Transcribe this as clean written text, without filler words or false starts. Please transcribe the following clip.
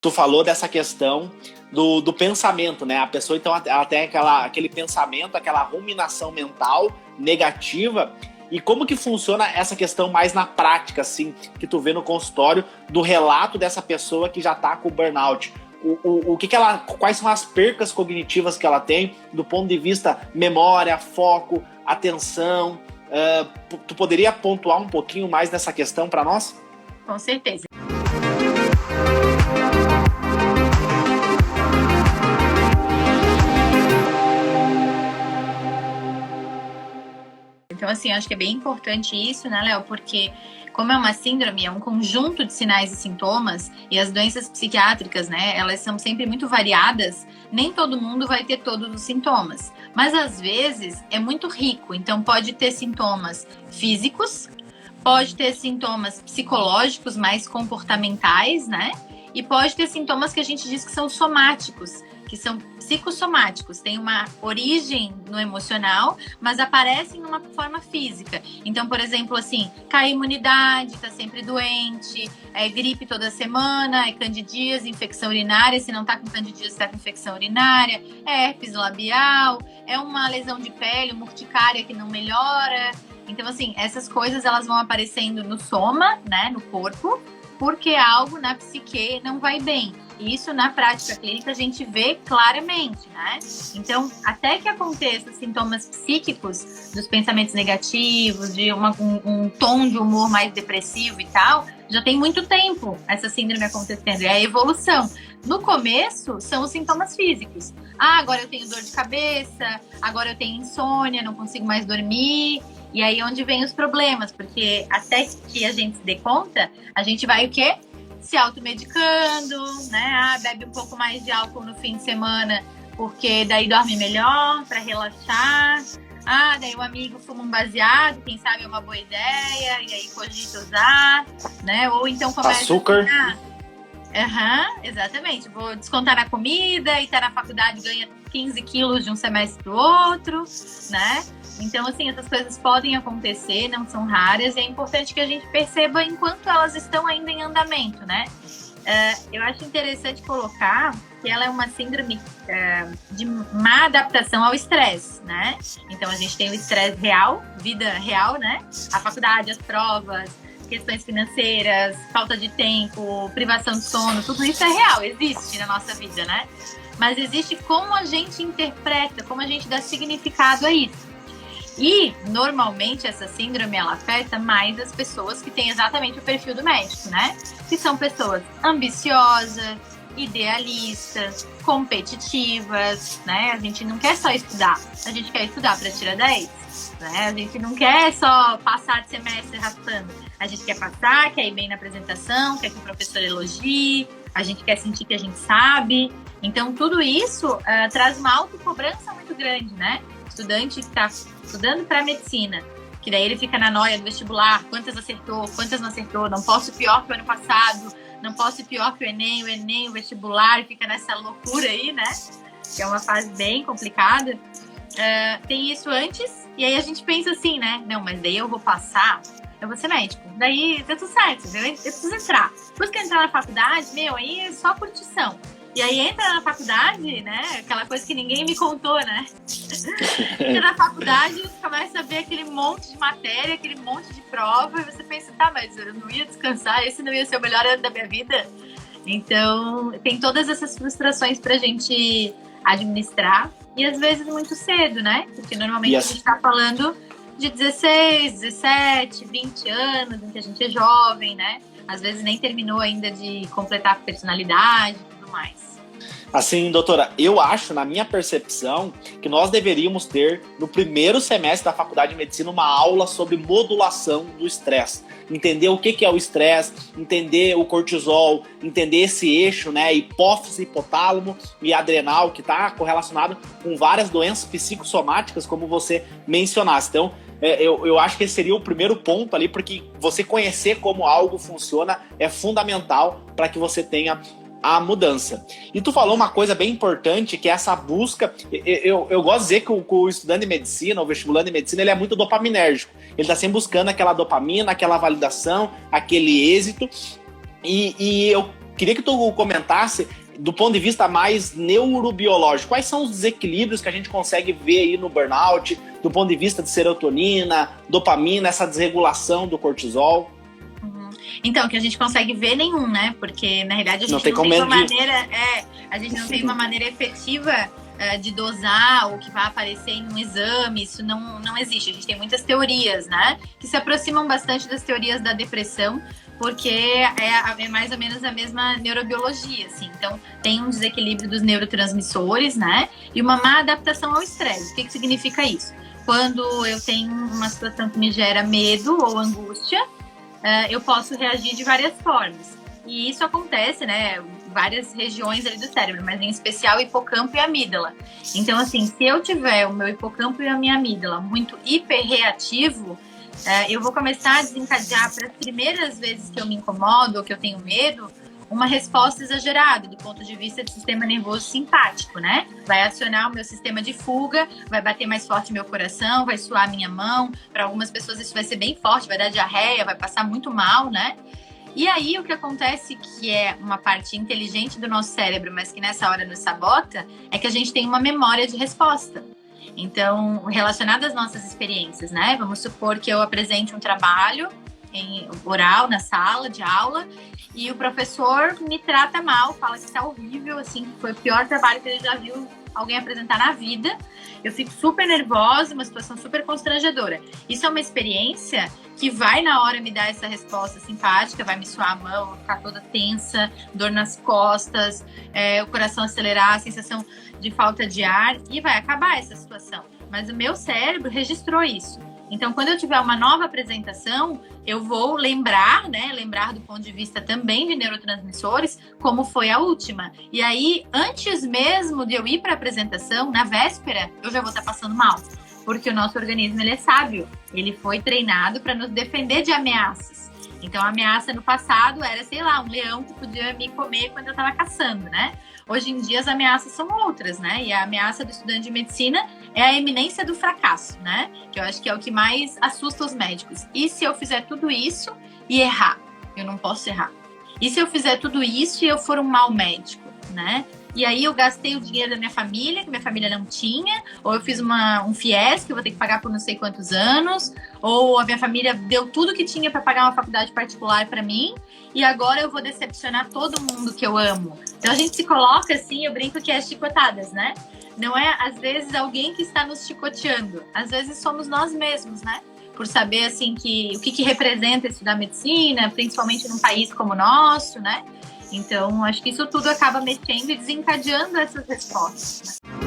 Tu falou dessa questão do pensamento, né? A pessoa, então, ela tem aquele pensamento, aquela ruminação mental negativa. E como que funciona essa questão mais na prática, assim, que tu vê no consultório, do relato dessa pessoa que já tá com burnout? Quais são as percas cognitivas que ela tem do ponto de vista memória, foco, atenção? Tu poderia pontuar um pouquinho mais nessa questão para nós? Com certeza. Então, assim, acho que é bem importante isso, né, Léo? Porque como é uma síndrome, é um conjunto de sinais e sintomas, e as doenças psiquiátricas, né, elas são sempre muito variadas, nem todo mundo vai ter todos os sintomas. Mas, às vezes, é muito rico. Então, pode ter sintomas físicos, pode ter sintomas psicológicos, mais comportamentais, né? E pode ter sintomas que a gente diz que são somáticos, que são psicossomáticos, tem uma origem no emocional, mas aparecem numa forma física. Então, por exemplo, assim, cai a imunidade, tá sempre doente, é gripe toda semana, é candidíase, infecção urinária, se não tá com candidíase, tá com infecção urinária, é herpes labial, é uma lesão de pele, uma urticária que não melhora. Então, assim, essas coisas elas vão aparecendo no soma, né, no corpo, porque algo na psique não vai bem. E isso, na prática clínica, a gente vê claramente, né? Então, até que aconteçam sintomas psíquicos dos pensamentos negativos, de um tom de humor mais depressivo e tal, já tem muito tempo essa síndrome acontecendo. É a evolução. No começo, são os sintomas físicos. Ah, agora eu tenho dor de cabeça, agora eu tenho insônia, não consigo mais dormir. E aí onde vem os problemas, porque até que a gente se dê conta, a gente vai o quê? Se automedicando, né? Ah, bebe um pouco mais de álcool no fim de semana, porque daí dorme melhor, para relaxar. Ah, daí o amigo fuma um baseado, quem sabe é uma boa ideia, e aí cogita usar, né? Ou então começa açúcar. Exatamente. Vou descontar na comida e tá na faculdade, ganha 15 quilos de um semestre pro outro, né? Então, assim, essas coisas podem acontecer, não são raras, e é importante que a gente perceba enquanto elas estão ainda em andamento, né? Eu acho interessante colocar que ela é uma síndrome de má adaptação ao estresse, né? Então, a gente tem o estresse real, vida real, né? A faculdade, as provas, questões financeiras, falta de tempo, privação de sono, tudo isso é real, existe na nossa vida, né? Mas existe como a gente interpreta, como a gente dá significado a isso. E, normalmente, essa síndrome, ela afeta mais as pessoas que têm exatamente o perfil do médico, né? Que são pessoas ambiciosas, idealistas, competitivas, né? A gente não quer só estudar, a gente quer estudar para tirar 10, né? A gente não quer só passar de semestre raspando. A gente quer passar, quer ir bem na apresentação, quer que o professor elogie, a gente quer sentir que a gente sabe. Então, tudo isso traz uma autocobrança muito grande, né? Estudante que está estudando para medicina, que daí ele fica na noia do vestibular, quantas acertou, quantas não acertou, não posso ir pior que o ano passado, não posso ir pior que o Enem, o vestibular, fica nessa loucura aí, né? Que é uma fase bem complicada. Tem isso antes, e aí a gente pensa assim, né? Não, mas daí eu vou passar, eu vou ser médico. Daí tá tudo certo, eu preciso entrar. Depois que eu entrar na faculdade, aí é só curtição. E aí entra na faculdade, né? Aquela coisa que ninguém me contou, né? Entra na faculdade, você começa a ver aquele monte de matéria, aquele monte de prova, e você pensa, tá, mas eu não ia descansar, esse não ia ser o melhor ano da minha vida? Então, tem todas essas frustrações pra gente administrar, e às vezes muito cedo, né? Porque normalmente a gente tá falando de 16, 17, 20 anos, em que a gente é jovem, né? Às vezes nem terminou ainda de completar a personalidade e tudo mais. Assim, doutora, eu acho, na minha percepção, que nós deveríamos ter, no primeiro semestre da Faculdade de Medicina, uma aula sobre modulação do estresse. Entender o que é o estresse, entender o cortisol, entender esse eixo, né, hipófise, hipotálamo e adrenal, que está correlacionado com várias doenças psicossomáticas, como você mencionasse. Então, eu acho que esse seria o primeiro ponto ali, porque você conhecer como algo funciona é fundamental para que você tenha a mudança. E tu falou uma coisa bem importante, que é essa busca. Eu gosto de dizer que o estudante de medicina, o vestibulando de medicina, ele é muito dopaminérgico. Ele está sempre buscando aquela dopamina, aquela validação, aquele êxito. E eu queria que tu comentasse do ponto de vista mais neurobiológico, quais são os desequilíbrios que a gente consegue ver aí no burnout, do ponto de vista de serotonina, dopamina, essa desregulação do cortisol? Então, que a gente consegue ver nenhum, né? Porque, na realidade, a gente não tem uma maneira efetiva de dosar ou que vai aparecer em um exame. Isso não existe. A gente tem muitas teorias, né? Que se aproximam bastante das teorias da depressão, porque é mais ou menos a mesma neurobiologia, assim. Então, tem um desequilíbrio dos neurotransmissores, né? E uma má adaptação ao estresse. O que significa isso? Quando eu tenho uma situação que me gera medo ou angústia, eu posso reagir de várias formas. E isso acontece, né, várias regiões ali do cérebro, mas em especial hipocampo e amígdala. Então, assim, se eu tiver o meu hipocampo e a minha amígdala muito hiperreativo, eu vou começar a desencadear para as primeiras vezes que eu me incomodo ou que eu tenho medo, uma resposta exagerada do ponto de vista do sistema nervoso simpático, né? Vai acionar o meu sistema de fuga, vai bater mais forte meu coração, vai suar minha mão. Para algumas pessoas isso vai ser bem forte, vai dar diarreia, vai passar muito mal, né? E aí o que acontece, que é uma parte inteligente do nosso cérebro, mas que nessa hora nos sabota, é que a gente tem uma memória de resposta. Então, relacionada às nossas experiências, né? Vamos supor que eu apresente um trabalho em oral, na sala de aula, e o professor me trata mal, fala que está horrível, assim, que foi o pior trabalho que ele já viu alguém apresentar na vida. Eu fico super nervosa, uma situação super constrangedora. Isso é uma experiência que vai na hora me dar essa resposta simpática, vai me suar a mão, vou ficar toda tensa, dor nas costas, o coração acelerar, a sensação de falta de ar, e vai acabar essa situação. Mas o meu cérebro registrou isso. Então, quando eu tiver uma nova apresentação, eu vou lembrar, né? Lembrar do ponto de vista também de neurotransmissores, como foi a última. E aí, antes mesmo de eu ir para a apresentação, na véspera, eu já vou estar passando mal. Porque o nosso organismo, ele é sábio. Ele foi treinado para nos defender de ameaças. Então, a ameaça no passado era, sei lá, um leão que podia me comer quando eu estava caçando, né? Hoje em dia, as ameaças são outras, né? E a ameaça do estudante de medicina é a iminência do fracasso, né? Que eu acho que é o que mais assusta os médicos. E se eu fizer tudo isso e errar? Eu não posso errar. E se eu fizer tudo isso e eu for um mau médico, né? E aí eu gastei o dinheiro da minha família, que minha família não tinha, ou eu fiz um FIES que eu vou ter que pagar por não sei quantos anos, ou a minha família deu tudo que tinha para pagar uma faculdade particular para mim, e agora eu vou decepcionar todo mundo que eu amo. Então a gente se coloca assim, eu brinco que é chicotadas, né? Não é, às vezes, alguém que está nos chicoteando, às vezes somos nós mesmos, né? Por saber, assim, o que representa estudar medicina, principalmente num país como o nosso, né? Então, acho que isso tudo acaba mexendo e desencadeando essas respostas, né?